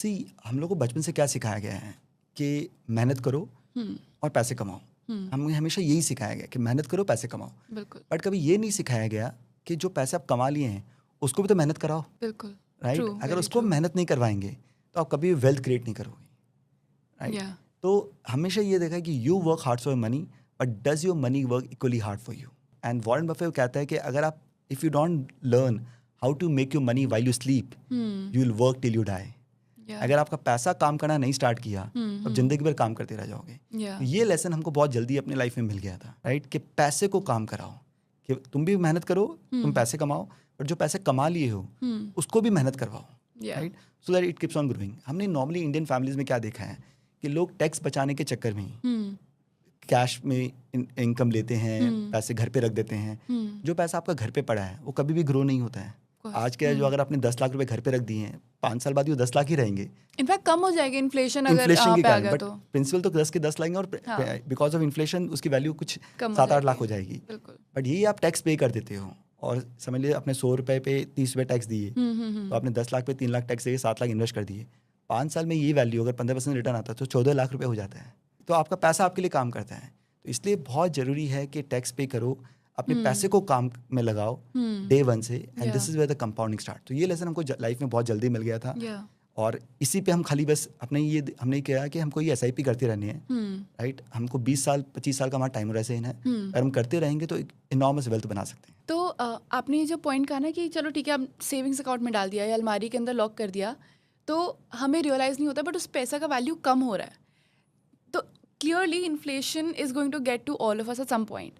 सी हम लोग को बचपन से क्या सिखाया गया है कि मेहनत करो और पैसे कमाओ। हमें हमेशा यही सिखाया गया कि मेहनत करो पैसे कमाओ। बिल्कुल बट कभी ये नहीं सिखाया गया कि जो पैसे आप कमा लिए हैं उसको भी तो मेहनत कराओ, बिल्कुल राइट? ट्रू, अगर वेरी उसको ट्रू। मेहनत नहीं करवाएंगे तो आप कभी वेल्थ क्रिएट नहीं करोगे, राइट? या तो हमेशा ये देखा है कि you work hard for money but does your money work equally hard for you. And Warren Buffett कहता है कि अगर आप if you don't learn how to make your money while you sleep you will work till you die. या अगर आपका पैसा काम करना नहीं स्टार्ट किया तो आप जिंदगी भर काम करते रह जाओगे। या तो ये लेसन हमको बहुत जल्दी अपने लाइफ में मिल गया था, राइट? कि पैसे को काम कराओ, कि तुम भी मेहनत करो, तुम पैसे कमाओ, बट जो पैसे कमा लिए हो उसको भी मेहनत करवाओ, या right? So that it keeps on growing. हमने नॉर्मली इंडियन फैमिलीज में क्या देखा है कि लोग टैक्स बचाने के चक्कर में कैश में इनकम लेते हैं, पैसे घर पे रख देते हैं। जो पैसा आपका घर पे पड़ा है वो कभी भी ग्रो नहीं होता है। आज क्या है, जो अगर आपने 10 लाख रुपए घर पे रख दिए हैं 5 साल बाद वो 10 लाख ही रहेंगे इनफैक्ट कम हो जाएगी इन्फ्लेशन अगर इन्फ्लेशन के पे आ कारण। गया बट तो प्रिंसिपल तो 10 के 10 लाएंगे और हाँ। बिकॉज ऑफ इन्फ्लेशन उसकी वैल्यू कुछ कम हो 7-8 लाख जाएगी। हो जाएगी। बिल्कुल बट यही आप टैक्स पे कर देते हो और समझ लीजिए अपने 100 रुपए पे 30 रुपए टैक्स दिए, तो आपने 10 लाख पे 3 लाख टैक्स देके 7 लाख इन्वेस्ट कर दिए। 5 साल में ये वैल्यू अगर 15% रिटर्न आता है तो 14 लाख रुपए हो जाता है। तो आपका पैसा आपके लिए काम करता है। तो इसलिए बहुत ज़रूरी है कि टैक्स पे करो, अपने पैसे को काम में लगाओ डे वन से, and this is where the compounding start. तो ये लेसन हमको लाइफ में बहुत जल्दी मिल गया था। या और इसी पे हम खाली बस हमने किया कि हमको ये SIP करते रहनी है, राइट? हमको 20 साल 25 साल का हमारा टाइम होराइजन है। अगर हम करते रहेंगे तो एक इनॉर्मस वेल्थ बना सकते हैं। तो आपने ये जो पॉइंट कहा ना कि चलो ठीक है आप सेविंग्स अकाउंट में डाल दिया या अलमारी के अंदर लॉक कर दिया, तो हमें रियलाइज़ नहीं होता बट उस पैसा का वैल्यू कम हो रहा है। तो clearly inflation is going to get to all of us at some point.